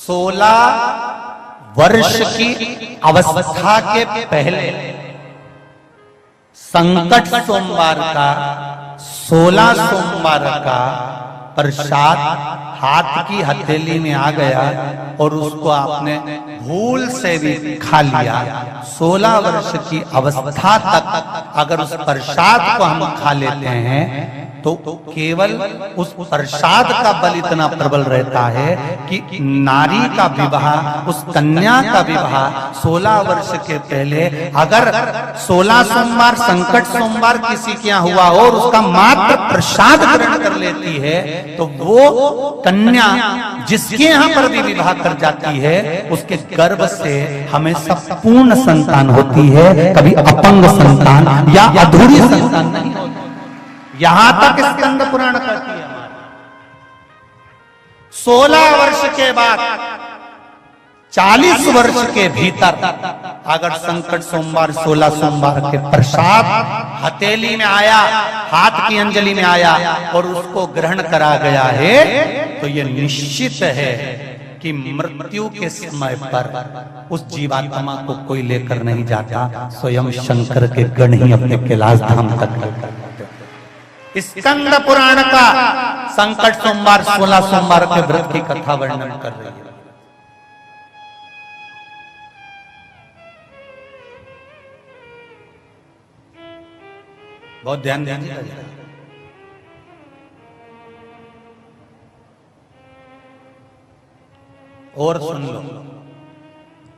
16 वर्ष की अवस्था के पहले संकट सोमवार का 16 सोमवार का प्रसाद हाथ की हथेली में आ गया और उसको आपने भूल से भी खा लिया। 16 वर्ष की अवस्था तक अगर उस प्रसाद को हम खा लेते हैं तो केवल उस प्रसाद का बल इतना प्रबल रहता है कि नारी का विवाह, उस कन्या का विवाह 16 वर्ष के पहले अगर 16 सोमवार संकट सोमवार किसी के यहाँ हुआ हो और उसका मात्र प्रसाद ग्रहण कर लेती है तो वो कन्या जिसके यहाँ पर भी विवाह कर जाती है उसके गर्भ से हमेशा पूर्ण संतान होती है, कभी अपंग संतान या अधूरी संतान नहीं होती। यहां तक स्कंद पुराण कहती है। 16 वर्ष के बाद 40 वर्ष के भीतर अगर संकट सोमवार 16 सोमवार के प्रसाद हथेली में आया, हाथ की अंजलि में आया और उसको ग्रहण करा गया है तो यह निश्चित है कि मृत्यु के समय पर उस जीवात्मा को कोई लेकर नहीं जाता, स्वयं शंकर के गण ही अपने कैलाश धाम तक लेकर। स्कंद पुराण का संकट सोमवार 16 सोमवार के व्रत की कथा वर्णन कर रही है। बहुत ध्यान दीजिए। और सुन लो,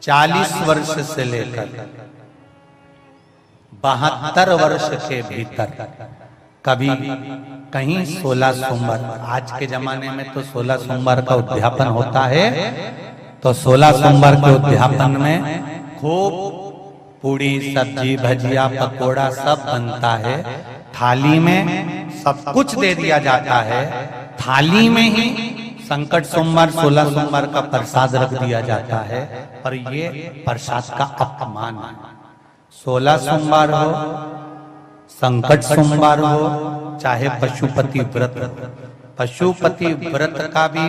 40 वर्ष से लेकर 72 वर्ष के भीतर कभी कहीं 16 सोमवार, आज के जमाने में तो 16 सोमवार का उद्यापन होता है, तो 16 सोमवार के उद्यापन में खूब पूड़ी सब्जी भजिया पकोड़ा सब बनता है, थाली में सब कुछ दे दिया जाता है, थाली में ही संकट सोमवार 16 सोमवार का प्रसाद रख दिया जाता है। और ये प्रसाद का अपमान है। 16 सोमवार हो, संकट सोमवार हो, चाहे पशुपति व्रत, पशुपति व्रत का भी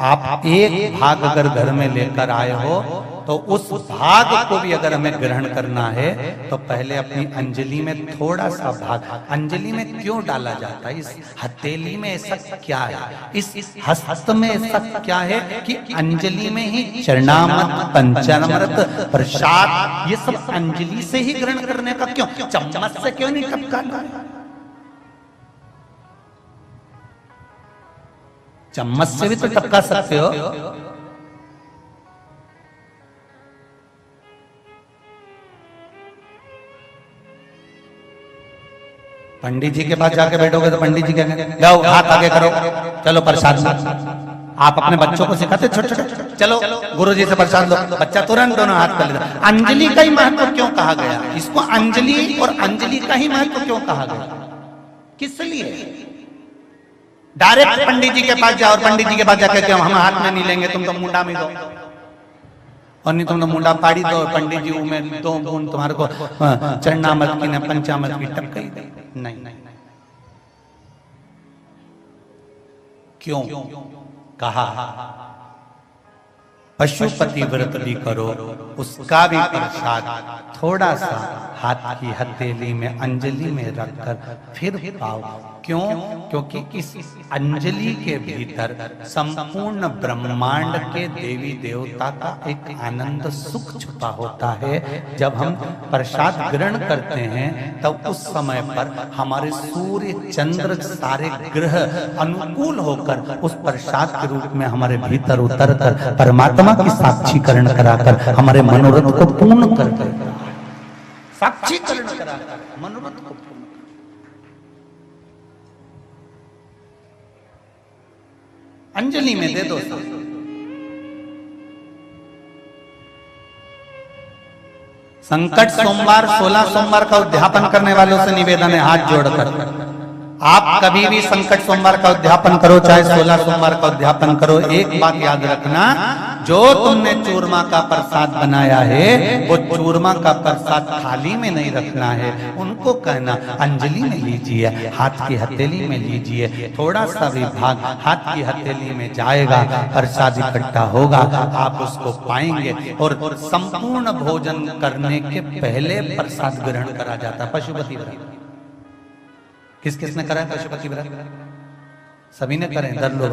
आप एक भाग अगर घर में लेकर आए हो तो उस भाग को भी अगर हमें ग्रहण करना है तो पहले अपनी अंजलि में थोड़ा सा भाग, अंजलि में क्यों डाला जाता है, इस हथेली में ऐसा क्या है, इस हस्त में ऐसा क्या है कि अंजलि में ही चरणामृत पंचामृत प्रसाद ये सब अंजलि से ही ग्रहण करने का क्यों, चम्मच से क्यों नहीं टपकाना? चम्मच से भी तो टपका सकते हो। पंडित जी के पास जाके बैठोगे तो पंडित जी कहेंगे जाओ हाथ आगे करो, चलो प्रसाद। आप अपने बच्चों को सिखाते छोटे छोटे, चलो गुरु जी से प्रसाद लो, बच्चा तुरंत दोनों हाथ कर लेता। अंजलि का ही महत्व क्यों कहा गया, इसको अंजलि और अंजलि का ही महत्व क्यों कहा गया, किस लिए? डायरेक्ट पंडित जी के पास जाओ और पंडित जी के पास जाकर क्यों हम हाथ में नहीं लेंगे, तुम तो मुंडा में दो, और नहीं तुम तो मुंडा पाड़ी दो, पंडित जी में 2 बूंद तुम्हारे को चरणामृत की न पंचामृत की टपकाई दे। नहीं, क्यों कहा? पशुपति व्रत भी करो, उसका भी प्रसाद थोड़ा सा हाथ की हथेली में अंजलि में रखकर फिर पाओ। क्यों? क्योंकि इस अंजलि के भीतर संपूर्ण ब्रह्मांड के देवी देवता का एक आनंद सुख छुपा होता है। जब हम प्रसाद ग्रहण करते हैं तब उस समय पर हमारे सूर्य चंद्र सारे ग्रह अनुकूल होकर उस प्रसाद के रूप में हमारे भीतर उतर कर परमात्मा की साक्षीकरण कराकर हमारे मनोरथ को पूर्ण कर देता है। साक्षीकरण कराकर मनोरथ को पूर्ण। अंजलि में दे दो। संकट सोमवार 16 सोमवार का उद्यापन करने वालों से निवेदन है हाथ जोड़कर, आप कभी भी संकट सोमवार का उद्यापन करो चाहे 16 सोमवार का उद्यापन करो, एक बात याद रखना, जो तुमने चूरमा का प्रसाद बनाया है वो चूरमा का प्रसाद थाली में नहीं रखना है, उनको कहना अंजलि में लीजिए, हाथ की हथेली में लीजिए, थोड़ा सा भी भाग हाथ की हथेली में जाएगा, प्रसाद इकट्ठा होगा, आप उसको पाएंगे। और संपूर्ण भोजन करने के पहले प्रसाद ग्रहण करा जाता है। पशुपति व्रत किस किसने करा है? पशुपति व्रत सभी ने करें, दर लोग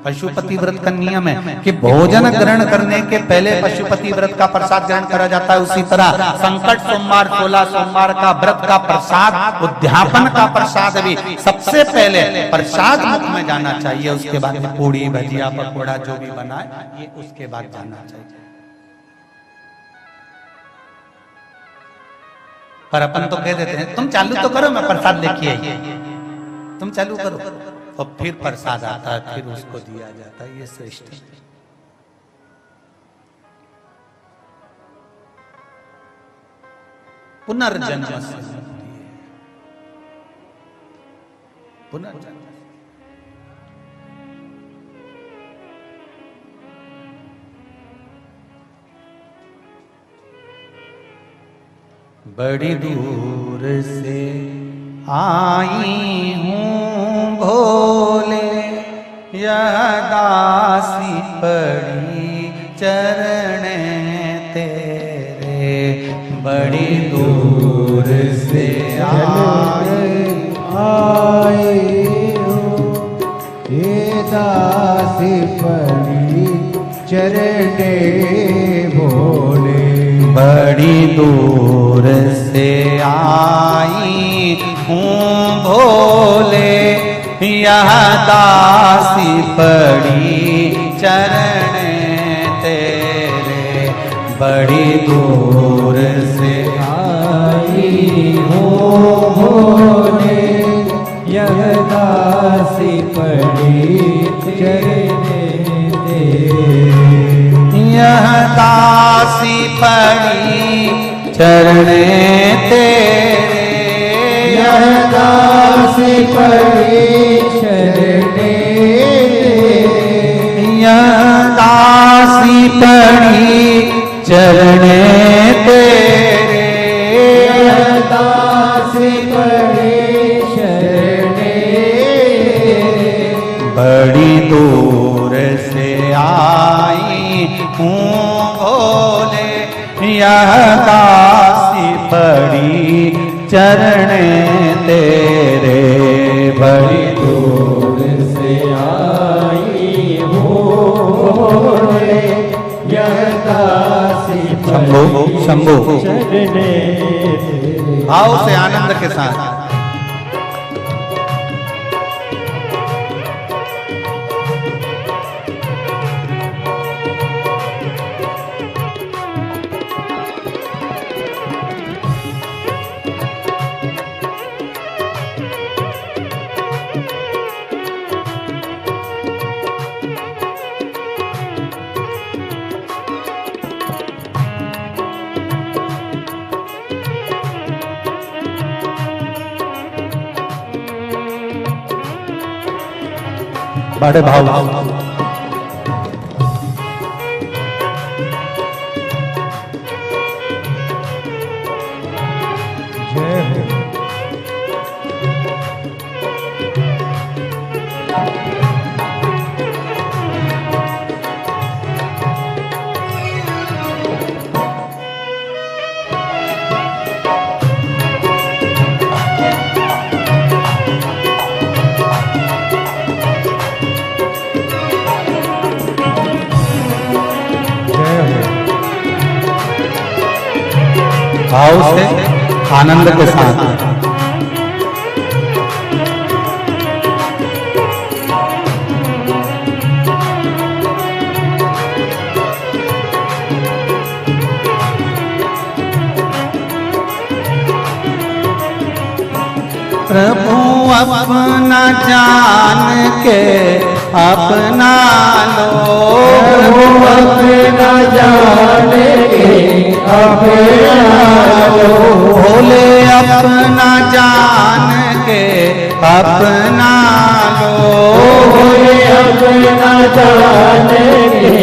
पशुपति व्रत का नियम है कि भोजन ग्रहण करने के पहले पशुपति व्रत का प्रसाद ग्रहण करा जाता है। उसी तरह संकट सोमवार 16 सोमवार का व्रत का प्रसाद, उद्यापन का प्रसाद भी सबसे पहले प्रसाद मुख में जाना चाहिए, उसके बाद में पूड़ी भजिया पकौड़ा जो भी बनाए ये उसके बाद जाना चाहिए। पर अपन तो कह देते हैं तुम चालू तो करो, मैं प्रसाद लेके आई, तुम चालू करो, और फिर प्रसाद आता है, फिर उसको दिया जाता है। ये श्रेष्ठ है। पुनर्जन्म से मुक्ति है, पुनर्जन्म। बड़ी दूर से आई हूँ भोले, यह दासी पड़ी चरण तेरे। बड़ी दूर से आई हूँ, ये दासी पड़ी चरण भोले। बड़ी दूर से आई हूँ भोले, यह दासी पड़ी चरण तेरे। बड़ी दूर से आई हूँ भोले, यह दासी पड़ी चरण तेरे। यह दासी पड़ी चरण तेरे। यह दासी पड़ी चरण तेरे। यह दासी पड़ी चरण तेरे। यह दासी पड़ी चरण तेरे। बड़ी दूर से आई हूँ भोले, यह दासी पड़ी चरण तेरे। बड़ी दूर से आई हूँ भोले, यह दासी पड़ी शंभु चरण तेरे। भाव से आनंद के साथ बड़े भाव जय हो। भाव से आनंद के साथ प्रभु अपना जान के अपना लो। प्रभु अपना जान के अपना लो। भोले अपना जान के अपना लो। भोले अपना जान के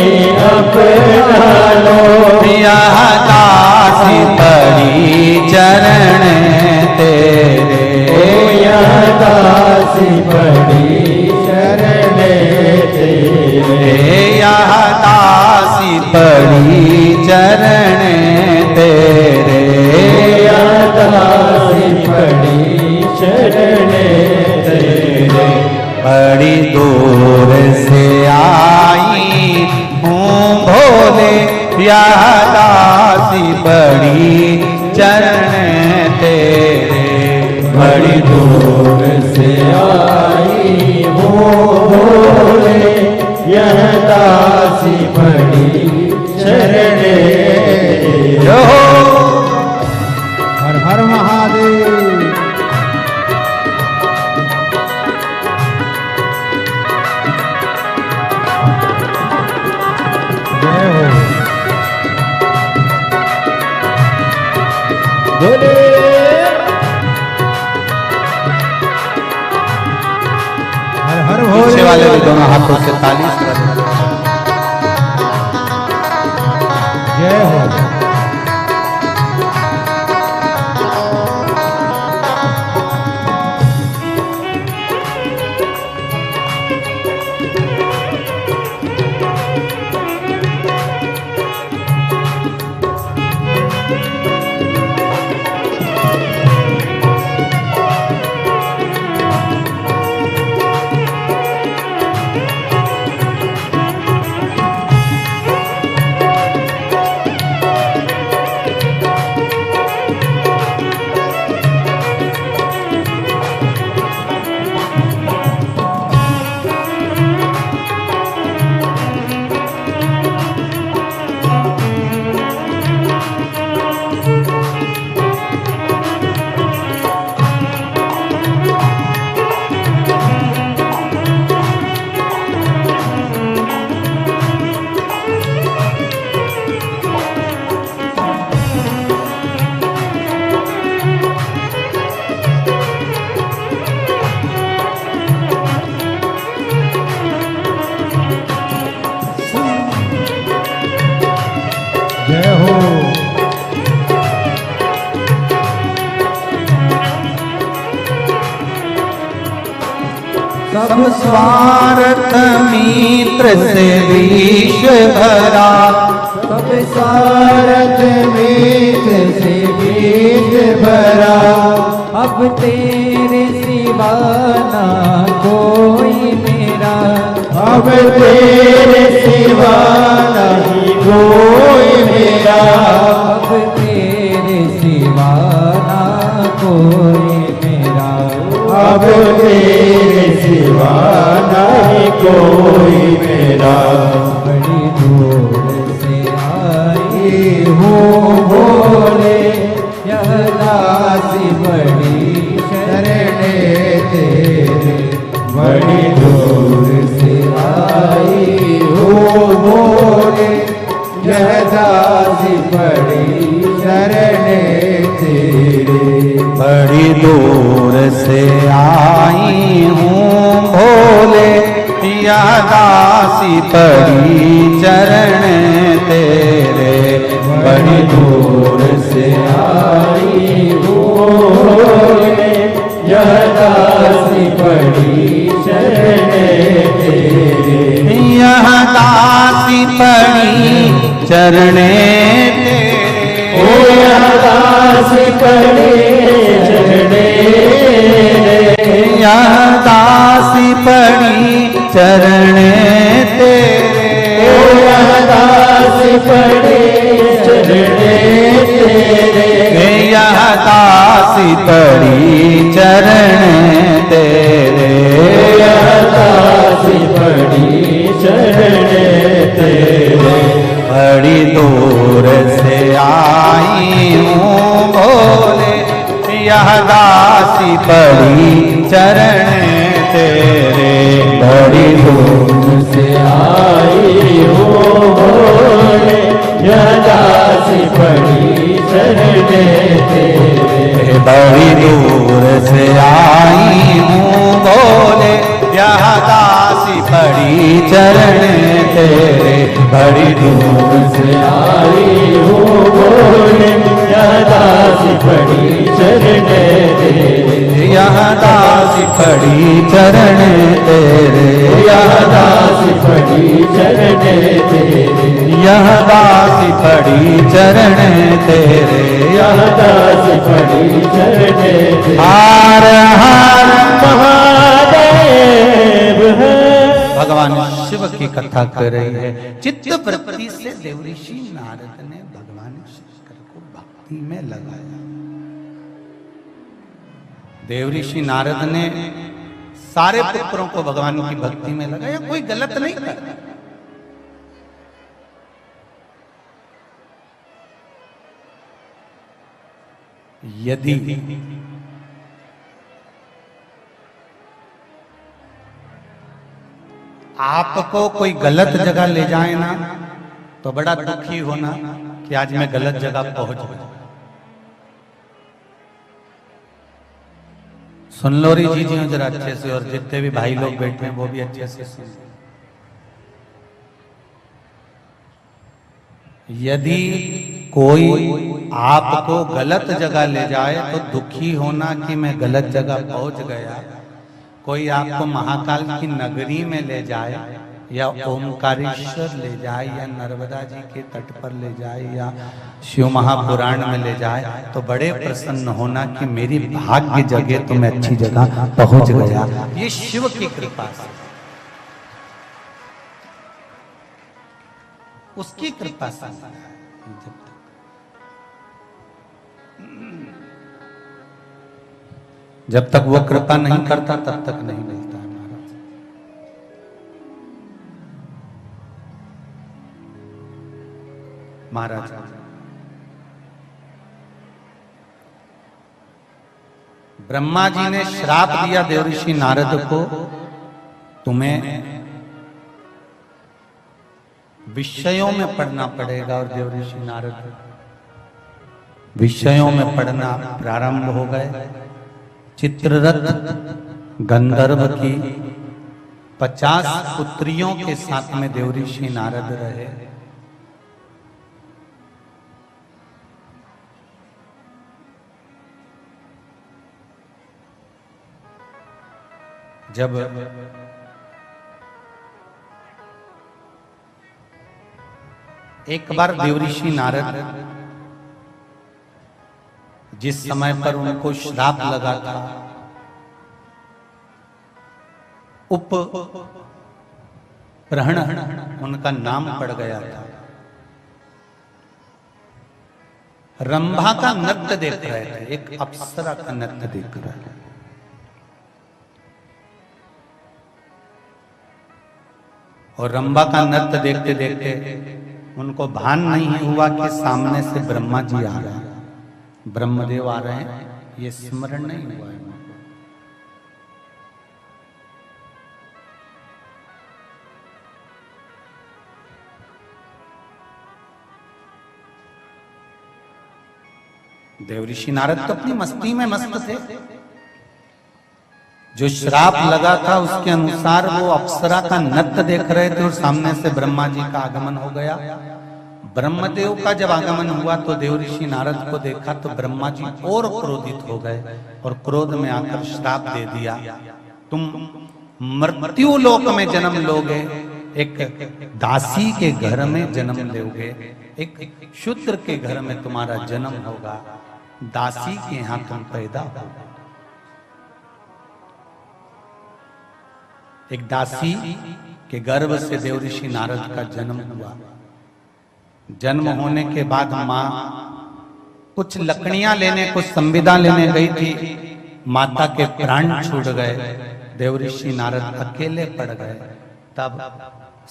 पड़ी चरण तेरे, दासी पड़ी चरण तेरे। बड़ी दूर से आई हूँ भोले, यह दासी बड़ी चरण तेरे, बड़ी दूर से आई हूँ भोले, यह दासी बड़ी चरण तेरे। हर हर महादेव। जय हो बोले। हर हर भोले। पीछे वाले भी दोनों हाथों से ताली से बजाएं। जय हो। जय हो। सब स्वार्थ मित्र से विष भरा, सब सारथ मित्र से बीज भरा, अब तेरे सिवा ना कोई मेरा, अब तेरे सिवा नहीं कोई मेरा, अब तेरे सिवा ना कोई मेरा, अब तेरे सिवा नहीं कोई मेरा। बड़ी दूर से आई हूँ भोले, यह दासी बड़ी शरण तेरे, बड़ी दूर से आई हूँ भोले, यह दासी बड़ी शरण तेरे। बड़ी दूर से आई हूँ भोले, यह दासी पड़ी चरण तेरे, बड़ी दूर से आई हूँ भोले, यह दासी बड़ी शरण तेरे, यह दासी पड़ी चरण तेरे, ओ यह दासी बड़ी चरण तेरे, यह दासी पड़ी चरण तेरे, ओ यह दासी बड़ी चरण तेरे, यह दासी पड़ी चरण तेरे, यह दासी बड़ी चरण तेरे। बड़ी दूर से आई हूँ भोले, यह दासी पड़ी चरण तेरे, बड़ी दूर से आई हूँ भोले, यह दासी बड़ी शरण तेरे, बड़ी दूर से आई हूँ भोले, यह दासी पड़ी चरण तेरे, बड़ी दूर से आई हूँ भोले, यह दासी बड़ी शरण तेरे, यह दासी पड़ी चरण तेरे, यह दासी बड़ी शरण तेरे, यह दासी पड़ी चरण तेरे, यह दासी पड़ी चरण तेरे। हार हार महादेव है। भगवान शिव की कथा कर रही है। चित्त वृत्ति से देवऋषि नारद ने भगवान शंकर को भक्ति में लगाया। देवऋषि नारद ने सारे पुत्रों को भगवान की भक्ति में लगाया, कोई गलत नहीं कर। यदि आपको कोई गलत जगह ले जाए ना तो बड़ा दुखी होना कि आज मैं गलत जगह पहुंच गया। सुन लो री जी जरा अच्छे से, और जितने भी भाई लोग बैठे हैं वो भी अच्छे से सुन। यदि कोई आपको गलत जगह ले जाए तो दुखी होना कि मैं गलत जगह पहुंच गया। कोई आपको महाकाल की नगरी में ले जाए या ओमकारेश्वर ले जाए या नर्मदा जी के तट पर ले जाए या शिव महापुराण में ले जाए तो बड़े प्रसन्न होना कि मेरी भाग्य जगह तो मैं अच्छी जगह पहुंच गया। ये शिव की कृपा से, उसकी कृपा से। जब तक वो कृपा नहीं करता तब तक नहीं मिलता है महाराज। ब्रह्मा जी ने श्राप दिया देवऋषि नारद को, तुम्हें विषयों में पढ़ना पड़ेगा। और देवऋषि नारद विषयों में पढ़ना प्रारंभ हो गए। चित्ररथ गंधर्व की 50 पुत्रियों के साथ में देवऋषि नारद रहे। जब एक बार देवऋषि नारद जिस समय पर उनको श्राप लगा था, उपग्रहण उनका नाम पड़ गया था। रंभा का नृत्य देख रहे थे, एक अप्सरा का नृत्य देख रहे थे। और रंभा का नृत्य देखते देखते उनको भान नहीं हुआ कि सामने से ब्रह्मा जी आ रहे हैं, ब्रह्मदेव आ रहे हैं, ये स्मरण नहीं हुआ है। देवऋषि नारद तो अपनी मस्ती में मस्त थे। जो श्राप लगा था उसके अनुसार वो अप्सरा का नृत्य देख रहे थे और सामने से ब्रह्मा जी का आगमन हो गया। ब्रह्मदेव का जब आगमन हुआ तो देवऋषि नारद को देखा तो ब्रह्मा जी और क्रोधित हो गए और क्रोध में आकर श्राप दे दिया, तुम मृत्यु लोक में जन्म लोगे, एक दासी के घर में जन्म लोगे, एक शूद्र के घर में तुम्हारा जन्म होगा, दासी के यहां तुम पैदा हो। एक दासी के गर्भ से देवऋषि नारद का जन्म हुआ। जन्म होने के बाद माँ कुछ लकड़ियां लेने, कुछ संविदा लेने गई थी, माता के प्राण छूट गए, देवऋषि नारद अकेले पड़ गए। तब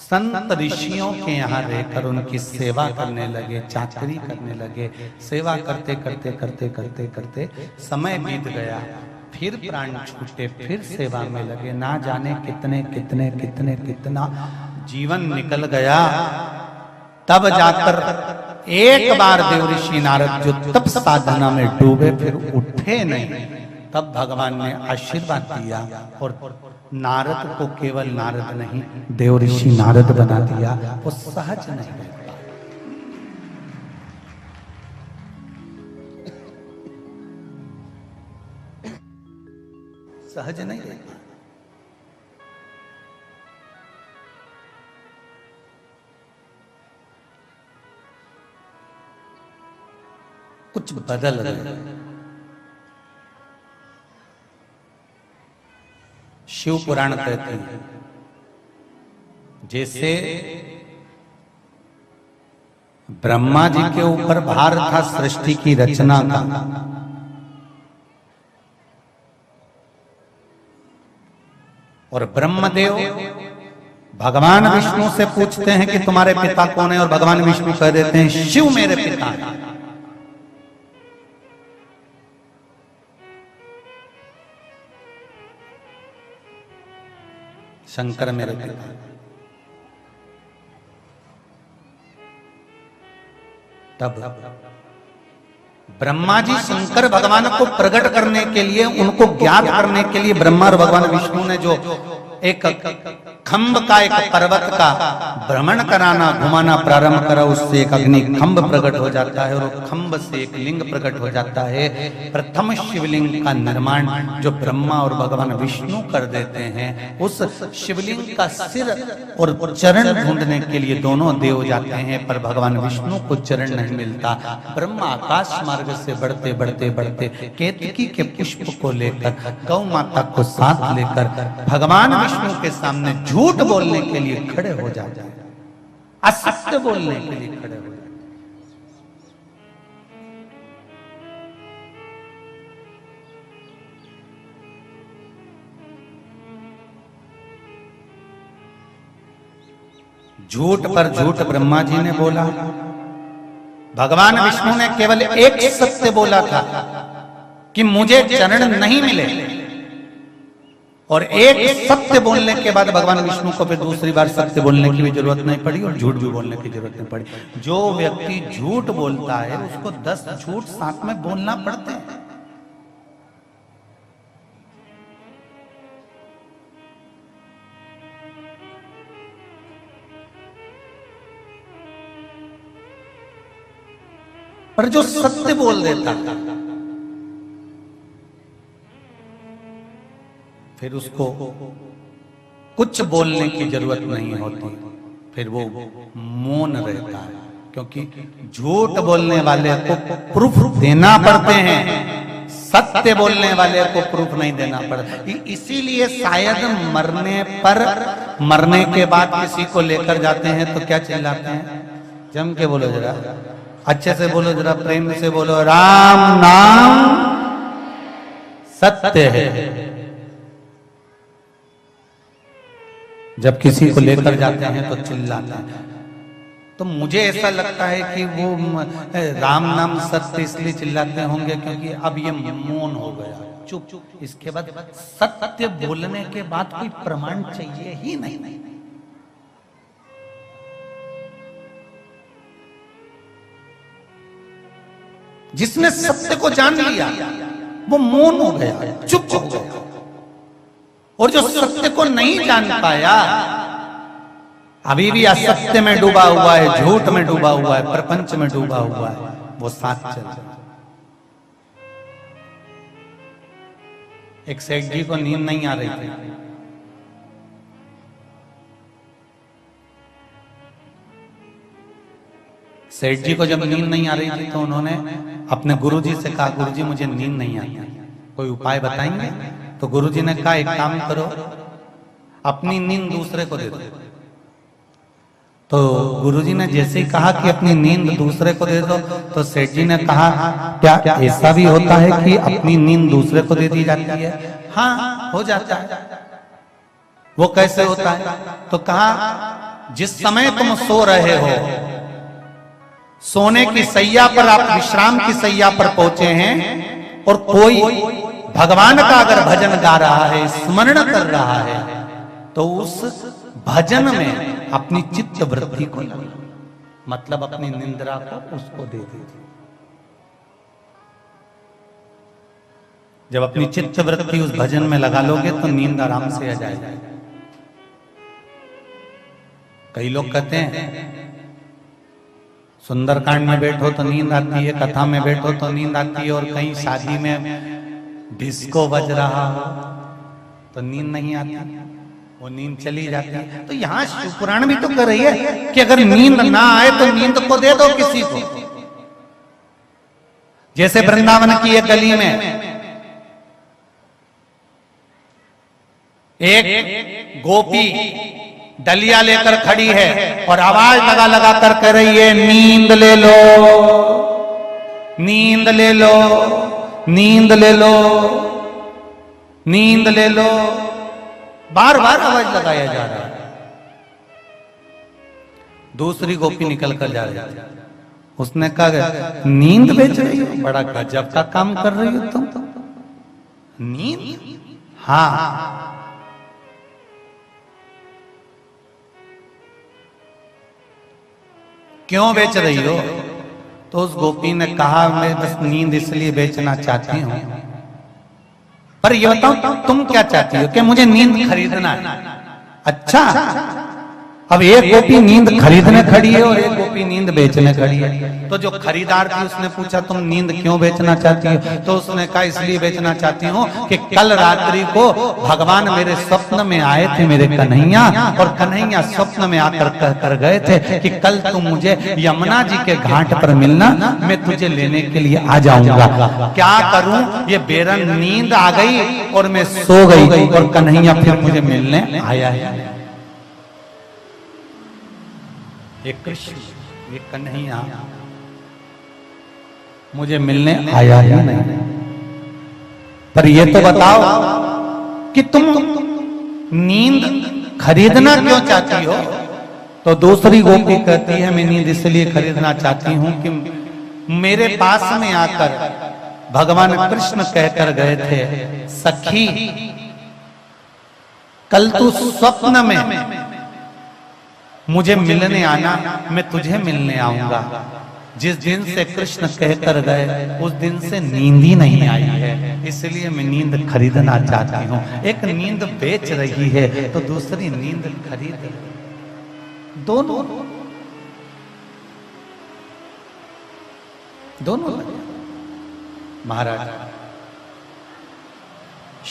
संत ऋषियों के यहाँ रहकर उनकी सेवा करने लगे, चाकरी करने लगे। सेवा करते करते करते करते करते समय बीत गया, फिर प्राण छूटे, फिर सेवा में लगे। ना जाने कितने कितने कितने कितना जीवन निकल गया। तब जाकर एक बार देवऋषि नारद जो तप साधना में डूबे फिर उठे नहीं, तब भगवान ने आशीर्वाद दिया और नारद को केवल नारद नहीं देवऋषि नारद बना दिया। वो सहज नहीं है, सहज नहीं है। कुछ बदल रहे हैं। शिव पुराण कहते हैं जैसे ब्रह्मा जी के ऊपर भार था सृष्टि की रचना का, और ब्रह्मदेव भगवान विष्णु से पूछते हैं कि तुम्हारे पिता कौन है, और भगवान विष्णु कह देते हैं शिव मेरे पिता है। शंकर मेरे पिता। तब ब्रह्मा जी शंकर भगवान को प्रकट करने के लिए, उनको ज्ञात करने के लिए ब्रह्मा और भगवान विष्णु ने जो एक खंभ का, एक पर्वत का भ्रमण कराना, घुमाना प्रारंभ करा, उससे एक अग्नि खंभ प्रकट हो जाता है और खंभ से एक लिंग प्रकट हो जाता है। प्रथम शिवलिंग का निर्माण जो ब्रह्मा और भगवान विष्णु कर देते हैं, उस शिवलिंग का सिर और चरण ढूंढने के लिए दोनों देव जाते हैं, पर भगवान विष्णु को चरण नहीं मिलता। ब्रह्मा आकाश मार्ग से बढ़ते बढ़ते बढ़ते केतकी के पुष्प को लेकर, गौ माता को साथ लेकर भगवान विष्णु के सामने झूठ बोलने के लिए खड़े हो जाते हैं, असत्य बोलने के लिए खड़े हो जाते हैं। झूठ पर झूठ ब्रह्मा जी ने बोला, भगवान विष्णु ने केवल एक सत्य बोला था कि मुझे चरण नहीं मिले, और एक सत्य बोलने के बाद भगवान विष्णु को फिर दूसरी बार सत्य बोलने की भी जरूरत नहीं पड़ी और झूठ भी बोलने की जरूरत नहीं पड़ी। जो व्यक्ति झूठ बोलता है उसको 10 झूठ साथ में बोलना पड़ते हैं। पर जो सत्य बोल देता फिर उसको कुछ बोलने की जरूरत नहीं होती, फिर वो मौन रहता है, क्योंकि झूठ बोलने वाले को प्रूफ देना पड़ते हैं, सत्य बोलने वाले को प्रूफ नहीं देना पड़ता। इसीलिए शायद मरने के बाद किसी को लेकर जाते हैं तो क्या चिल्लाते हैं, जम के बोलो जरा, अच्छे से बोलो जरा, प्रेम से बोलो, राम नाम सत्य है। जब किसी को लेकर जाते हैं तो चिल्लाते हैं। तो मुझे ऐसा लगता है कि वो राम नाम सत्य इसलिए चिल्लाते होंगे क्योंकि अब ये मौन हो गया, चुप। इसके बाद सत्य बोलने के बाद कोई प्रमाण चाहिए ही नहीं। जिसने सत्य को जान लिया वो मौन हो गया, चुप हो गया, और जो सत्य को नहीं जान पाया अभी भी असत्य में डूबा हुआ है, झूठ में डूबा हुआ है, प्रपंच में डूबा हुआ है, वो साथ चल रहा है। एक सेठ जी को नींद नहीं आ रही थी, सेठ जी को जब नींद नहीं आ रही थी तो उन्होंने अपने गुरुजी से कहा, गुरुजी मुझे नींद नहीं आती, कोई उपाय बताएंगे? तो गुरुजी ने कहा, एक काम करो, अपनी नींद दूसरे को दे दो। तो गुरुजी ने जैसे ही कहा कि अपनी नींद दूसरे को दे दो, तो सेठ जी ने कहा, क्या ऐसा भी होता है कि अपनी नींद दूसरे को दे दी जाती है? हाँ, हो जाता है। वो कैसे होता है? तो कहा, जिस समय तुम सो रहे हो, सोने की सैया पर, आप विश्राम की सैया पर पहुंचे हैं, और कोई भगवान का अगर भजन गा रहा है, स्मरण कर रहा है, तो उस भजन में अपनी चित्त वृत्ति को, मतलब अपनी निंद्रा को उसको दे दीजिए। जब अपनी चित्त वृत्ति उस भजन में लगा लोगे तो नींद आराम से आ जाएगी। कई लोग कहते हैं सुंदरकांड में बैठो तो नींद आती है, कथा में बैठो तो नींद आती है, और कहीं शादी में डिस्को बज रहा हो तो नींद नहीं आती, वो नींद चली जाती है। तो यहाँ शिव पुराण भी तो कर रही है कि अगर नींद ना आए तो नींद को दे दो किसी को। जैसे वृंदावन की एक गली में एक गोपी डलिया लेकर खड़ी है और आवाज लगा लगा कर कह रही है, नींद ले लो, नींद ले लो, नींद ले लो, नींद ले लो, बार बार आवाज लगाया जा रहा है। दूसरी गोपी निकल कर जा रही है। उसने कहा, नींद बेच रही हो, बड़ा गजब का काम कर रही हो तुम। नींद? हाँ। क्यों बेच रही हो? तो उस गोपी ने कहा, मैं बस नींद इसलिए बेचना चाहती हूं। पर ये बताओ तुम क्या चाहती हो? कि मुझे नींद खरीदना है। अच्छा, अब एक गोपी नींद खरीदने खड़ी है और एक गोपी नींद बेचने खड़ी है। तो जो खरीदार थी उसने पूछा, तुम नींद क्यों बेचना चाहती हो? तो उसने कहा, इसलिए बेचना चाहती हूँ कि कल रात्रि को भगवान मेरे स्वप्न में आए थे, मेरे कन्हैया, और कन्हैया स्वप्न में आकर कह कर गए थे कि कल तुम मुझे यमुना जी के घाट पर मिलना, मैं तुझे लेने के लिए आ जाऊंगा। क्या करूं, ये बेरंग नींद आ गई और मैं सो गई और कन्हैया फिर मुझे मिलने आया है। ये कृष्ण, ये कन्हैया मुझे मिलने आया ही नहीं। पर ये तो बताओ कि तुम नींद खरीदना क्यों चाहती हो? तो दूसरी गोपी कहती है, मैं नींद इसलिए खरीदना चाहती हूं कि मेरे पास में आकर भगवान कृष्ण कहकर गए थे, सखी कल तू स्वप्न में मुझे मिलने आना, मैं तुझे मिलने आऊंगा। जिस दिन से कृष्ण कहकर गए उस दिन से नींद ही नहीं आई है, इसलिए मैं नींद खरीदना चाहती हूँ। एक नींद बेच रही है तो दूसरी नींद खरीद, दोनों दोनों महाराज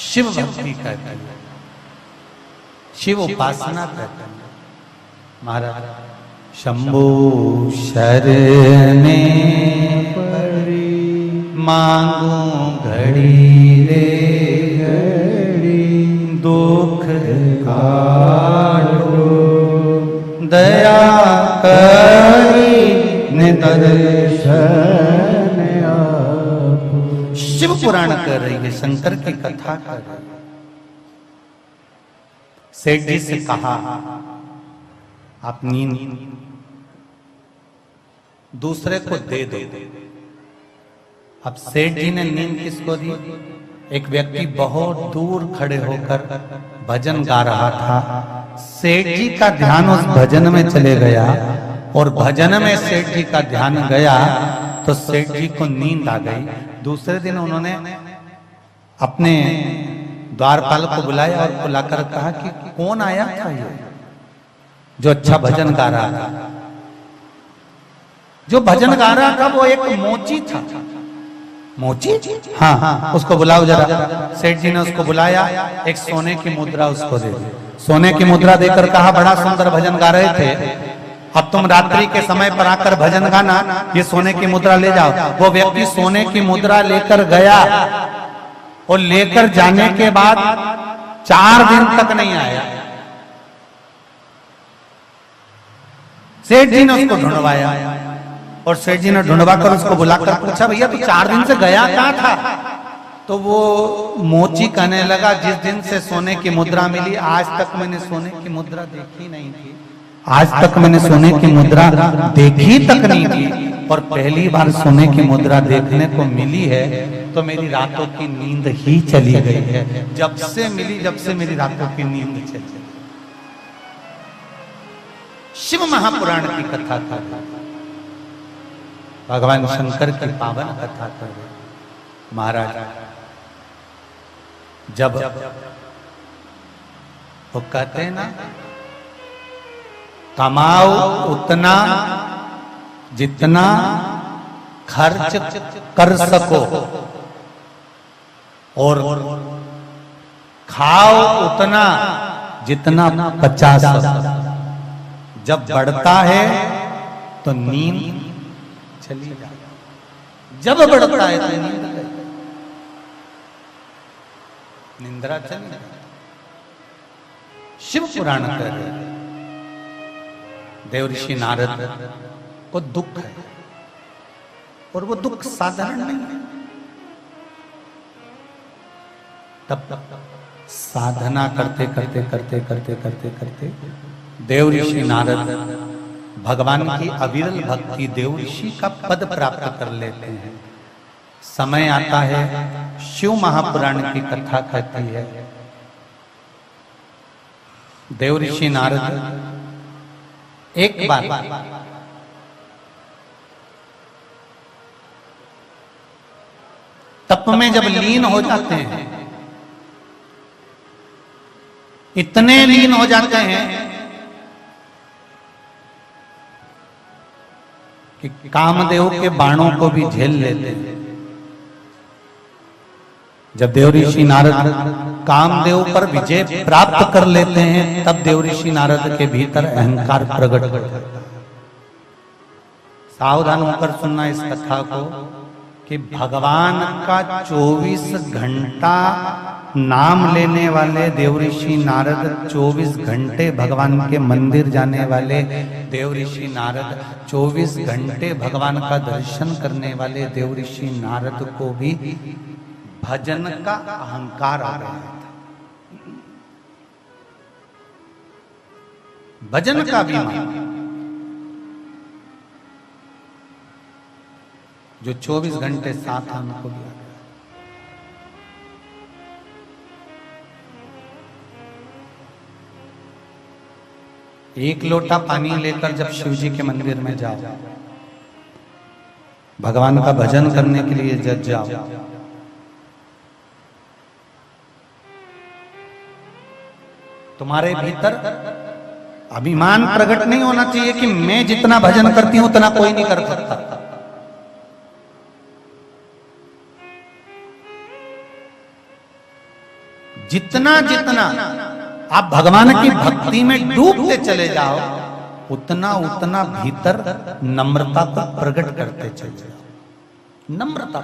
शिव भक्ति कहते हैं, शिव उपासना कहते हैं। महाराज शंभु शरणे पड़ी, मांगू घड़ी रे घड़ी, दुख काटो दया करी दर्शन आपो। शिव पुराण कर रही है, शंकर की कथा कर रही है। सेठ जी से कहा, आप नींद दूसरे को दे दो। अब सेठ जी ने नींद किसको दी? एक व्यक्ति बहुत दूर खड़े होकर भजन गा रहा था। सेठ जी का ध्यान उस भजन में चले गया और भजन में सेठ जी का ध्यान गया तो सेठ जी को नींद आ गई। दूसरे दिन उन्होंने अपने द्वारपाल को बुलाया और बुलाकर कहा कि कौन आया था ये जो अच्छा भजन गा रहा था? जो भजन गा रहा था वो एक मोची था। मोची? हाँ, उसको बुलाओ जरा। सेठ जी ने उसको बुलाया, एक सोने की मुद्रा उसको दे दी। सोने की मुद्रा देकर कहा, बड़ा सुंदर भजन गा रहे थे, अब तुम रात्रि के समय पर आकर भजन गाना, ये सोने की मुद्रा ले जाओ। वो व्यक्ति सोने की मुद्रा लेकर गया और लेकर जाने के बाद 4 दिन तक नहीं आया। सेठ जी ने उसको ढूंढवाया और सेठ जी ने ढूंढवा कर उसको बुलाकर पूछा, भैया तू 4 दिन से गया कहाँ था? तो वो मोची कहने लगा, जिस दिन से सोने की मुद्रा मिली आज तक मैंने सोने की मुद्रा देखी नहीं थी। आज तक मैंने सोने की मुद्रा देखी तक नहीं थी और पहली बार सोने की मुद्रा देखने को मिली है तो मेरी रातों की नींद ही चली गई है। जब से मिली, जब से मेरी रातों की नींद चली। शिव महापुराण की कथा था, भगवान शंकर की पावन कथा कर महाराज। जब वो कहते हैं ना, कमाओ उतना जितना खर्च कर सको और खाओ उतना जितना पचा सको। जब बढ़ता है तो नींद चली जाती। जब बढ़ता है तो नींद गई, निंद्रा चली गई। शिव पुराण कह रहे देव ऋषि नारद को दुख है, और वो दुख साधारण नहीं है। तब साधना करते करते करते करते करते करते देव ऋषि नारद भगवान की अविरल भक्ति देव ऋषि का पद प्राप्त कर लेते हैं। समय आता है, शिव महापुराण की कथा कहती है, देव ऋषि नारद एक बार तप में जब लीन हो जाते हैं, इतने लीन हो जाते हैं कि कामदेव के बाणों को भी झेल लेते हैं। जब देव ऋषि नारद कामदेव पर विजय प्राप्त कर लेते हैं, तब देव ऋषि नारद के भीतर अहंकार प्रकट हो जाता है। सावधान होकर सुनना इस कथा को कि भगवान का 24 घंटा नाम लेने वाले देव ऋषि नारद, 24 घंटे भगवान के मंदिर जाने वाले देव ऋषि नारद, 24 घंटे भगवान का दर्शन करने वाले देव ऋषि नारद को भी भजन का अहंकार आ गया था। भजन का अभिमान जो 24 घंटे साथ हमको भी आ गया। एक लोटा पानी लेकर जब शिव जी के मंदिर में जाओ, भगवान का भजन करने के लिए जब जाओ, तुम्हारे भीतर अभिमान प्रकट नहीं होना चाहिए कि मैं जितना भजन करती हूं उतना कोई नहीं कर सकता। जितना जितना आप भगवान की भक्ति में डूबते चले जाओ, उतना उतना भीतर नम्रता को प्रकट करते चले जाओ। नम्रता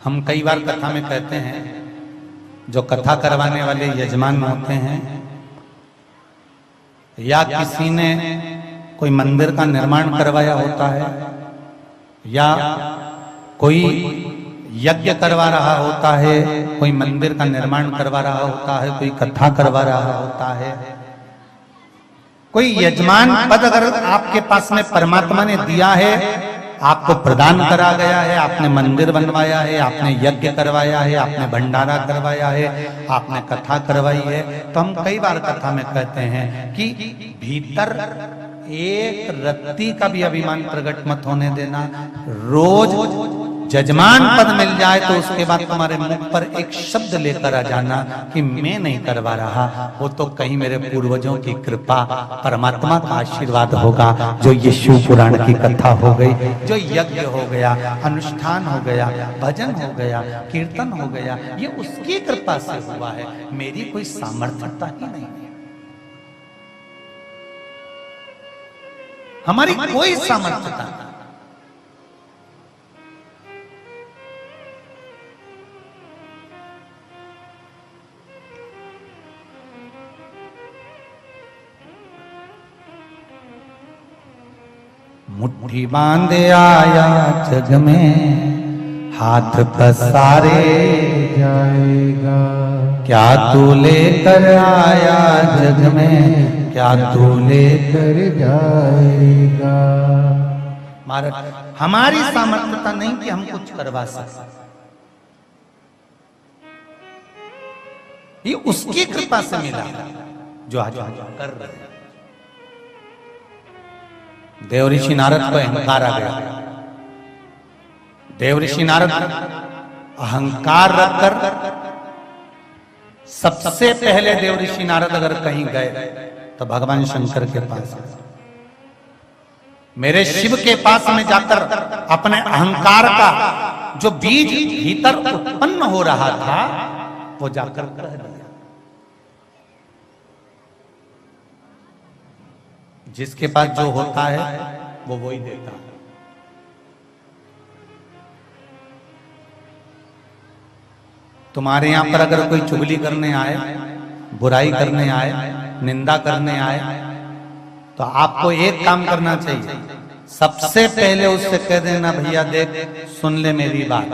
हम कई बार कथा में कहते हैं, जो कथा करवाने वाले यजमान होते हैं या किसी ने कोई मंदिर का निर्माण करवाया होता है या कोई यज्ञ करवा रहा होता है, कोई मंदिर का निर्माण करवा रहा होता है, कोई कथा करवा रहा होता है, कोई यजमान पद अगर आपके पास में परमात्मा ने दिया है, आपको प्रदान करा गया है, आपने मंदिर बनवाया है, आपने यज्ञ करवाया है, आपने भंडारा करवाया है, आपने कथा करवाई है, तो हम कई बार कथा में कहते हैं कि भीतर एक रत्ती का भी अभिमान प्रकट मत होने देना। रोज जजमान पद मिल जाए तो उसके बाद तुम्हारे मुख पर एक शब्द लेकर आ जाना कि मैं नहीं करवा रहा, वो तो कहीं मेरे पूर्वजों की कृपा, परमात्मा का आशीर्वाद होगा। जो ये शिव पुराण की कथा हो गई, जो यज्ञ हो गया, अनुष्ठान हो गया, भजन हो गया, कीर्तन हो गया, ये उसकी कृपा से हुआ है, मेरी कोई सामर्थ्यता ही नहीं है, हमारी कोई सामर्थ्यता नहीं। मुट्ठी बांधे आया जग में, हाथ पसारे जाएगा, क्या तू लेकर आया जग में, क्या तू लेकर जाएगा। हमारी सामर्थ्यता नहीं कि हम कुछ करवा सकते, ये उसकी कृपा से मिला जो आज कर रहे हैं। देव ऋषि नारद को अहंकार आ गया। देव ऋषि नारद अहंकार रखकर सबसे पहले देव ऋषि नारद अगर कहीं गए तो भगवान शंकर के पास, मेरे शिव के पास में जाकर अपने अहंकार का जो बीज भीतर उत्पन्न हो रहा था वो जाकर कह दिया। जिसके पास जो होता है वो वही देता है। तुम्हारे यहां पर अगर कोई चुगली करने आए, बुराई करने आए, निंदा करने आए, तो आपको एक काम करना चाहिए, सबसे पहले उससे कह देना, भैया देख सुन ले मेरी बात,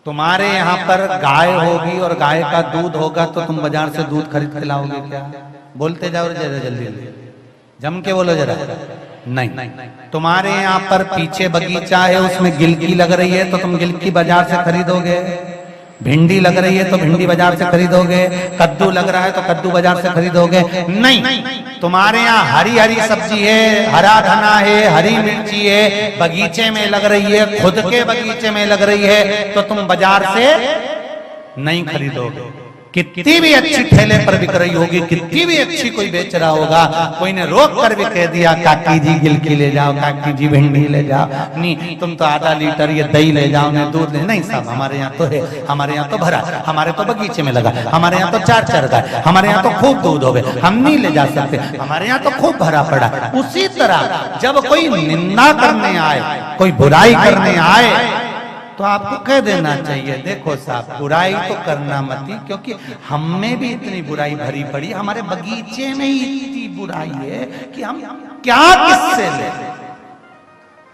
तुम्हारे यहाँ पर गाय होगी और गाय का दूध होगा तो तुम बाजार से दूध खरीद के लाओगे क्या? बोलते जाओ जरा जल्दी जम के बोलो जरा। नहीं, तुम्हारे यहाँ पर पीछे बगीचा है, उसमें गिलकी लग रही है तो तुम गिलकी बाजार से खरीदोगे, भिंडी लग रही है तो भिंडी बाजार से खरीदोगे, कद्दू लग रहा है तो कद्दू बाजार से खरीदोगे? नहीं, तुम्हारे यहाँ हरी हरी सब्जी है, हरा धना है, हरी मिर्ची है, बगीचे में लग रही है, खुद के बगीचे में लग रही है, तो तुम बाजार से नहीं खरीदोगे। कितनी भी अच्छी ठेले पर बिक रही होगी, कितनी भी अच्छी कोई बेच रहा होगा, कोई ने रोक कर भी कह दिया काकी जी गिलकी ले जाओ, काकी जी भिंडी ले जाओ, नहीं तुम तो आधा लीटर ये दही ले जाओ, नहीं दूध ले, नहीं साहब हमारे यहाँ तो है, हमारे यहाँ तो भरा, हमारे तो बगीचे में लगा, हमारे यहाँ तो चार गाय, हमारे यहाँ तो खूब दूध हो गए, हम नहीं ले जा सकते, हमारे यहाँ तो खूब भरा पड़ा। उसी तरह जब कोई निंदा करने आए, कोई बुराई करने आए, तो आपको कह देना चाहिए, देखो साहब बुराई तो करना मत ही, क्योंकि हम में भी इतनी बुराई भरी पड़ी, हमारे बगीचे में ही इतनी बुराई है कि हम क्या किससे लें,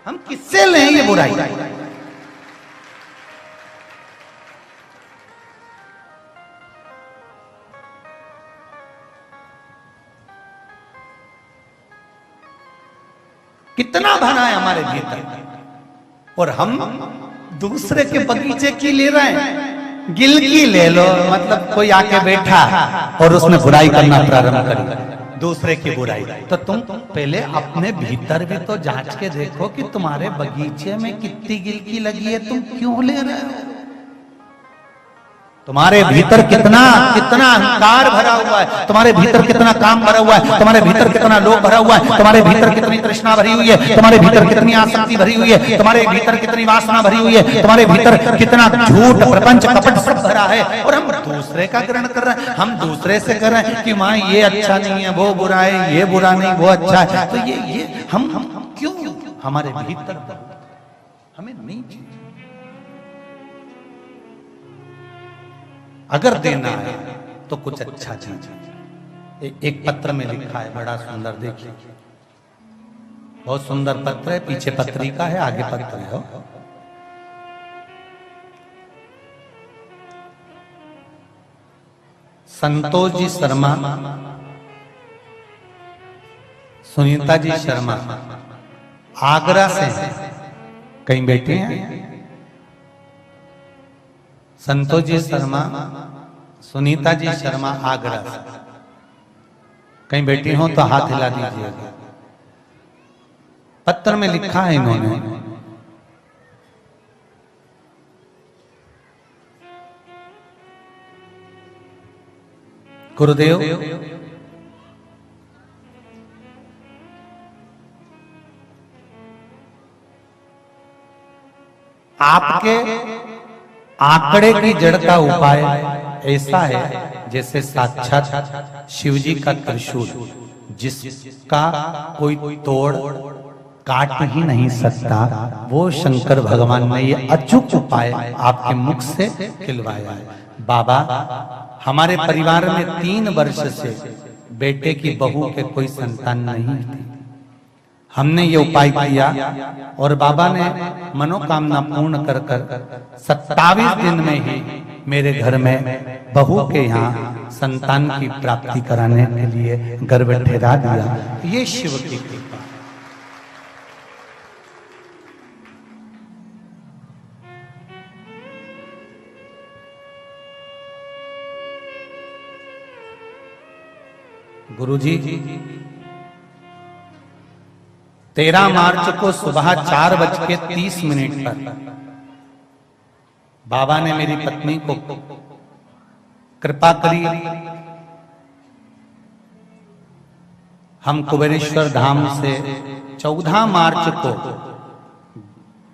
हम किससे लें ये बुराई? कितना भरा है हमारे भीतर, और हम दूसरे के बगीचे की ले रहे हैं। गिलकी ले लो, मतलब कोई आके बैठा और उसने बुराई करना प्रारंभ करी, दूसरे की बुराई, तो तुम पहले अपने भीतर भी तो जांच के देखो कि तुम्हारे बगीचे में कितनी गिलकी लगी है, तुम क्यों ले रहे हो? तुम्हारे भीतर कितना कितना अहंकार भरा हुआ है, तुम्हारे भीतर कितना काम भरा हुआ है, तुम्हारे भीतर कितना लोभ भरा हुआ है, तुम्हारे भीतर कितनी तृष्णा भरी हुई है, तुम्हारे भीतर कितनी आसक्ति भरी हुई है, तुम्हारे भीतर कितनी वासना भरी हुई है, तुम्हारे भीतर कितना झूठ प्रपंच कपट सब भरा है, और हम दूसरे का ग्रहण कर रहे हैं, हम दूसरे से कर रहे हैं कि मां ये अच्छा नहीं है, वो बुरा है, ये बुरा नहीं वो अच्छा है, तो ये हम क्यों? हमारे भीतर हमें नहीं चाहिए। अगर देना है तो कुछ अच्छा चाहिए। एक पत्र में लिखा है, बड़ा सुंदर, देखिए बहुत सुंदर पत्र है, पीछे पत्रिका है, आगे पत्र है। संतोष जी शर्मा, सुनीता जी शर्मा आगरा से कहीं बैठे हैं। संतोष जी शर्मा, सुनीता जी शर्मा आगरा से कहीं बैठी हो तो हाथ हिला दीजिएगा। पत्र में लिखा है इन्होंने, गुरुदेव आपके आंकड़े की जड़ का उपाय ऐसा है जैसे साक्षात शिवजी का त्रिशूल, जिसका कोई तोड़ काट ही नहीं सकता, वो शंकर भगवान ने ये अचूक उपाय आपके मुख से खिलवाया है। बाबा, हमारे परिवार में 3 वर्ष से बेटे की बहू के कोई संतान नहीं थी, हमने ये उपाय किया और बाबा ने मनोकामना पूर्ण कर 27 दिन में ही मेरे घर में बहू के यहाँ संतान की प्राप्ति कराने के लिए गर्भ ठहरा दिया। ये शिव की कृपा। गुरुजी 13 मार्च को सुबह 4:30 पर बाबा ने मेरी पत्नी को कृपा करी। हम कुबेरेश्वर धाम से 14 मार्च को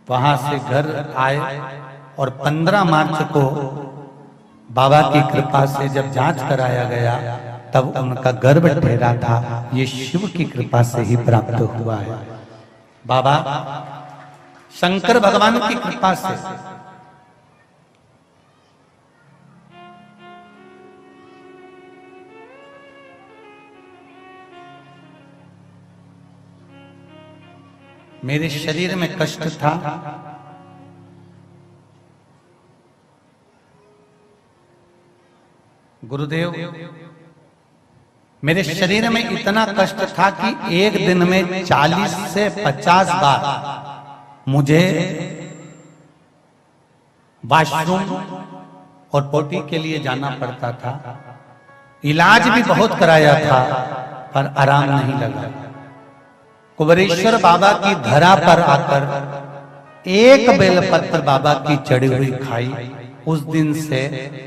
वहां से घर आए और 15 मार्च को बाबा की कृपा से जब जांच कराया गया तब उनका गर्भ ठहरा था। ये शिव की कृपा से ही प्राप्त हुआ है। बाबा शंकर भगवान की कृपा से मेरे शरीर में कष्ट था। गुरुदेव, मेरे शरीर में इतना कष्ट था कि एक दिन में 40 से 50 बार मुझे वॉशरूम और पोटी के लिए जाना पड़ता था। इलाज भी बहुत कराया था पर आराम नहीं लगा। कुबेरेश्वर बाबा की धरा पर आकर एक बेलपत्र बाबा की चढ़ी हुई खाई। उस दिन से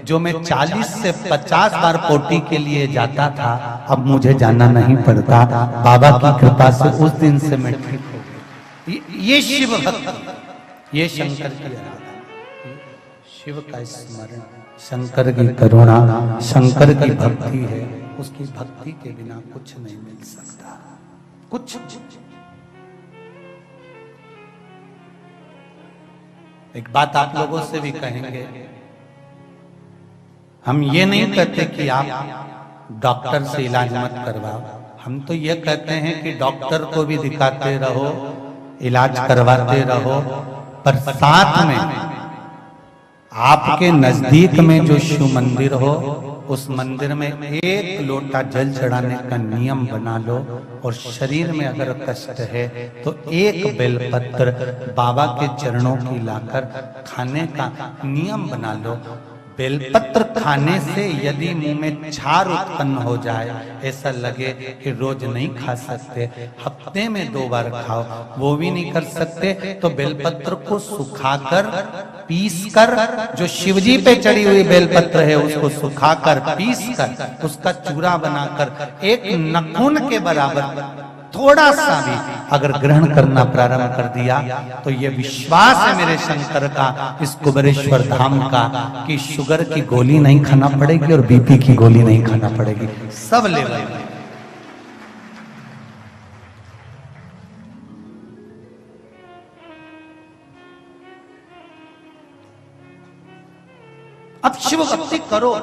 जो मैं 40 से 50 बार पोटी के लिए जाता था, अब मुझे जाना नहीं पड़ता। बाबा की कृपा से उस दिन से मैं ठीक हो गया। ये शिव भक्ति, ये शंकर की आराधना, शिव का स्मरण, शंकर की करुणा, शंकर की भक्ति है। उसकी भक्ति के बिना कुछ नहीं मिल सकता, कुछ। एक बात आप लोगों से भी कहेंगे, हम ये नहीं कहते कि आप डॉक्टर से इलाज मत करवाओ। हम तो ये कहते हैं कि डॉक्टर को भी दिखाते रहो, इलाज करवाते रहो, पर साथ में आपके नजदीक में जो शिव मंदिर हो उस मंदिर में 1 लोटा जल चढ़ाने का नियम बना लो। और शरीर में अगर कष्ट है तो 1 बेलपत्र बाबा के चरणों की लाकर खाने का नियम बना लो। बेलपत्र खाने से यदि मुंह में छार उत्पन्न हो जाए, ऐसा लगे कि रोज नहीं खा सकते, हफ्ते में 2 बार खाओ, वो भी नहीं कर सकते, तो बेलपत्र को सुखाकर पीसकर, जो शिवजी पे चढ़ी हुई बेलपत्र है उसको सुखाकर पीसकर उसका चूरा बनाकर 1 नखून के बराबर थोड़ा सा भी अगर ग्रहण करना प्रारंभ कर दिया तो ये विश्वास है मेरे शंकर का, इस कुबेरेश्वर धाम का, कि शुगर की गोली नहीं खाना पड़ेगी और बीपी की गोली नहीं खाना पड़ेगी, सब लेवल में। अब शिव भक्ति करो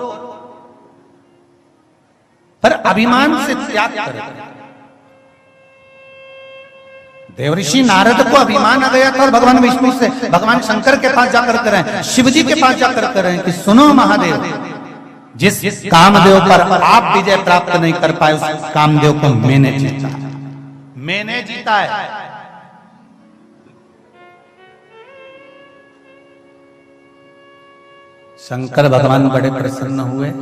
पर अभिमान से त्याग करो। देवऋषि नारद को अभिमान आ गया था और भगवान विष्णु से, भगवान शंकर के पास जाकर कर रहे हैं, शिवजी के पास जाकर कर रहे हैं कि सुनो महादेव, जिस कामदेव पर आप विजय प्राप्त नहीं कर पाए उस कामदेव को मैंने जीता, मैंने जीता है। शंकर भगवान बड़े प्रसन्न हुए,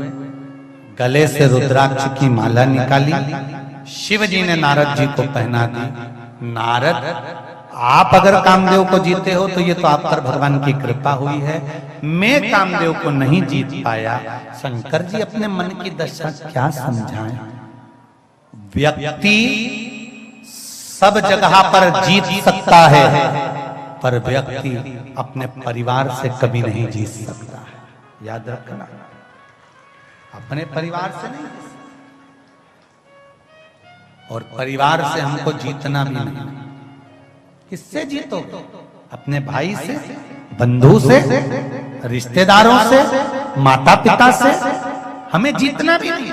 गले से रुद्राक्ष की माला निकाली, शिव जी ने नारद जी को पहना दी। नारद, आप अगर कामदेव को जीते हो तो ये तो आप पर भगवान की कृपा हुई है, मैं कामदेव को नहीं जीत पाया। शंकर जी अपने मन की दशा क्या समझाएं? व्यक्ति सब जगह पर जीत सकता है पर व्यक्ति अपने परिवार से कभी नहीं जीत सकता है, याद रखना। अपने परिवार से नहीं, और परिवार से हमको जीतना भी नहीं। किससे जीतो? अपने भाई से, बंधु से, रिश्तेदारों से, माता पिता से, हमें जीतना भी नहीं।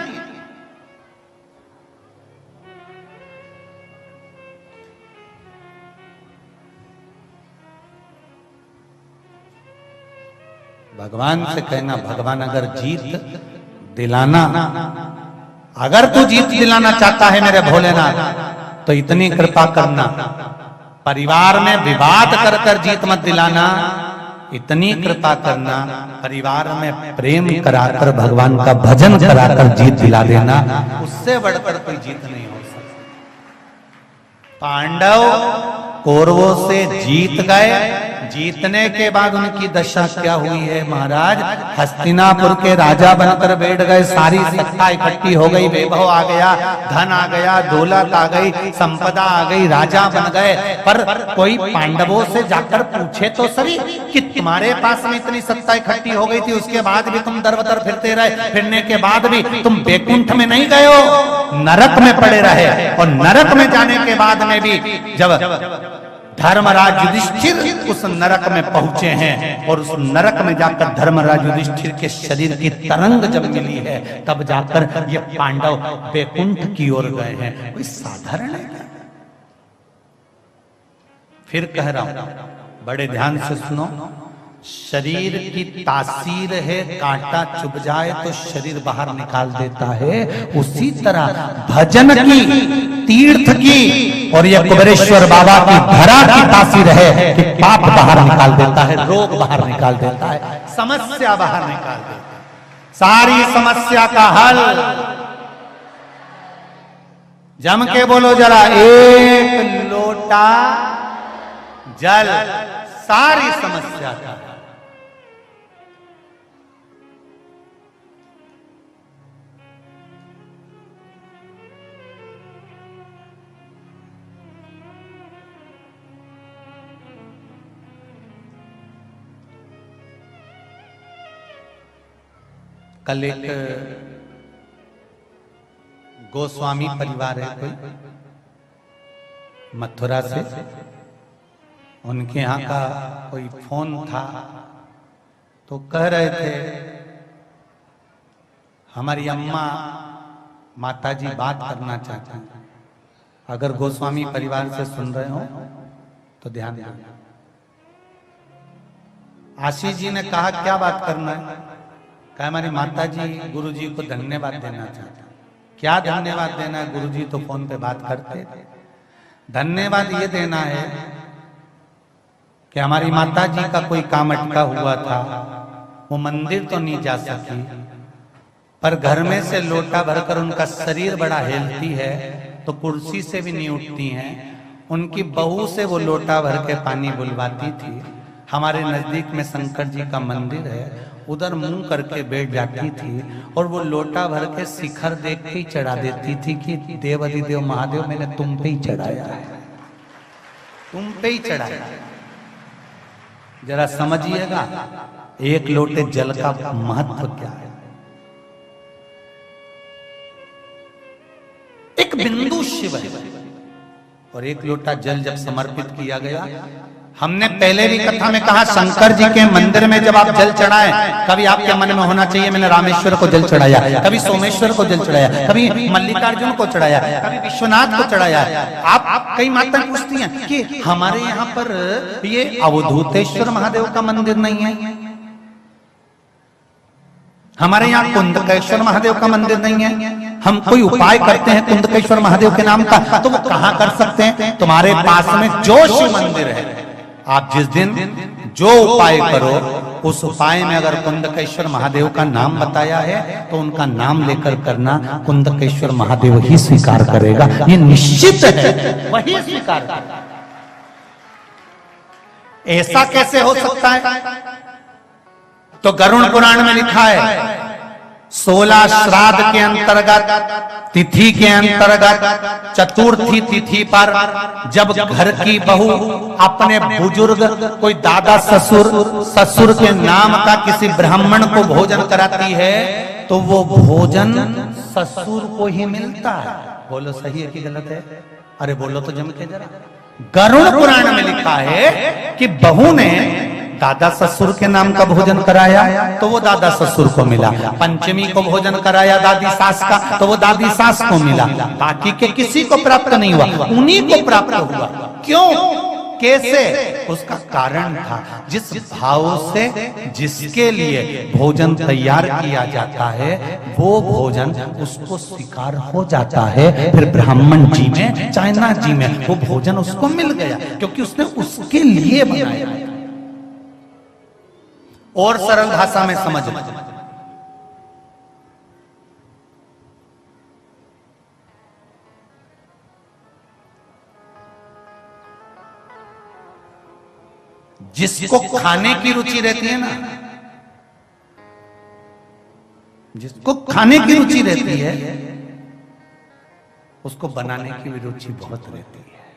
भगवान से कहना, भगवान अगर जीत दिलाना, अगर तू जीत दिलाना चाहता है मेरे भोलेनाथ तो इतनी कृपा करना, परिवार में विवाद कर कर जीत मत दिलाना, इतनी कृपा करना, परिवार में प्रेम कराकर भगवान का भजन कराकर जीत दिला देना, उससे बढ़कर कोई जीत नहीं हो सकती। पांडव कौरवों से जीत गए जीतने के बाद उनकी दशा क्या हुई है महाराज? हस्तिनापुर के राजा बनकर बैठ गए, सारी सत्ता इकट्ठी हो गई, वैभव आ गया, धन आ गया, दौलत आ गई, संपदा आ गई, राजा बन गए। पर कोई पांडवों से जाकर पूछे तो सही कि तुम्हारे पास में इतनी सत्ता इकट्ठी हो गई थी, उसके बाद भी तुम दरबदर फिरते रहे, फिरने के बाद भी तुम बैकुंठ में नहीं गए हो, नरक में पड़े रहे। और नरक में जाने के बाद में भी जब धर्मराज युधिष्ठिर उस नरक में पहुंचे हैं और उस नरक में जाकर धर्मराज युधिष्ठिर के शरीर की तरंग जब मिली है, तब जाकर ये पांडव बैकुंठ की ओर गए हैं। कोई साधारण है क्या? फिर कह रहा हूं, बड़े ध्यान से सुनो। शरीर की तासीर है, कांटा चुभ जाए तो शरीर बाहर निकाल देता है, उसी तरह भजन की, तीर्थ की और यह कुबेरेश्वर बाबा की धरा की तासीर है कि पाप बाहर निकाल देता है, रोग बाहर निकाल देता है, समस्या बाहर निकाल देता है, सारी समस्या का हल। जम के बोलो जरा, एक लोटा जल सारी समस्या का। कल एक गोस्वामी परिवार है कोई मथुरा से, उनके यहाँ का कोई फोन था तो कह रहे थे हमारी अम्मा माताजी बात करना चाहते हैं। अगर गोस्वामी परिवार से सुन रहे हो तो ध्यान दें। आशीष जी ने कहा क्या बात करना है? कहा हमारी माताजी गुरुजी को धन्यवाद देना चाहते हैं। क्या धन्यवाद देना है? गुरुजी तो फोन पे बात करते थे। धन्यवाद ये देना है कि हमारी माताजी का कोई काम अटका हुआ था, वो मंदिर तो नहीं जा सकी, पर घर में से लोटा भरकर, उनका शरीर बड़ा हेल्थी है तो कुर्सी से भी नहीं उठती हैं, उनकी बहू से वो लोटा भर के पानी बुलवाती थी। हमारे नजदीक में शंकर जी का मंदिर है, उधर मुंह करके बैठ जाती थी और वो लोटा भर के शिखर देख के ही चढ़ा देती थी कि देव अधिदेव महादेव मैंने तुम पे ही चढ़ाया है, तुम पे ही चढ़ाया है। जरा समझिएगा एक लोटे जल का महत्व क्या है। एक बिंदु शिव है और एक लोटा जल जब समर्पित किया गया, हमने पहले भी कथा में कहा शंकर जी के मंदिर में जब आप जल चढ़ाएं, कभी आपके मन में होना चाहिए मैंने रामेश्वर को जल चढ़ाया, कभी सोमेश्वर को जल चढ़ाया, कभी मल्लिकार्जुन को चढ़ाया, कभी विश्वनाथ को चढ़ाया। आप कई माताएं पूछती हैं कि हमारे यहाँ पर ये अवधूतेश्वर महादेव का मंदिर नहीं है, हमारे यहाँ कुंदकेश्वर महादेव का मंदिर नहीं है, हम कोई उपाय करते हैं कुंदकेश्वर महादेव के नाम का, तो वो कहाँ कर सकते हैं? तुम्हारे पास में जो शिव मंदिर है, आप जिस दिन जो उपाय करो उस उपाय में अगर कुंदकेश्वर महादेव का नाम बताया है तो उनका नाम लेकर करना, कुंदकेश्वर महादेव ही स्वीकार करेगा, ये निश्चित है, वही स्वीकार करेगा। ऐसा कैसे हो सकता है? तो गरुड़ पुराण में लिखा है 16 श्राद्ध के अंतर्गत, तिथि के अंतर्गत, चतुर्थी तिथि पर जब घर की बहू अपने बुजुर्ग कोई दादा ससुर के नाम का किसी ब्राह्मण को भोजन कराती है तो वो भोजन ससुर को ही मिलता है। बोलो सही है कि गलत है? अरे बोलो तो जम के जरा। गरुड़ पुराण में लिखा है कि बहू ने दादा ससुर के नाम का भोजन कराया तो वो दादा ससुर को मिला, पंचमी को भोजन कराया दादी सास का तो वो दादी सास को मिला, बाकी के किसी को प्राप्त नहीं हुआ, उन्हीं को प्राप्त हुआ। क्यों? कैसे? उसका कारण था जिस भाव से जिसके लिए भोजन तैयार किया जाता है वो भोजन उसको स्वीकार हो जाता है। फिर ब्राह्मण जी में चाइना जी में वो भोजन उसको मिल गया क्योंकि उसने उसके लिए बनाया। और सरल भाषा में समझ लो, जिसको खाने की रुचि रहती है ना, जिसको खाने की रुचि रहती है, उसको बनाने की भी रुचि बहुत रहती है।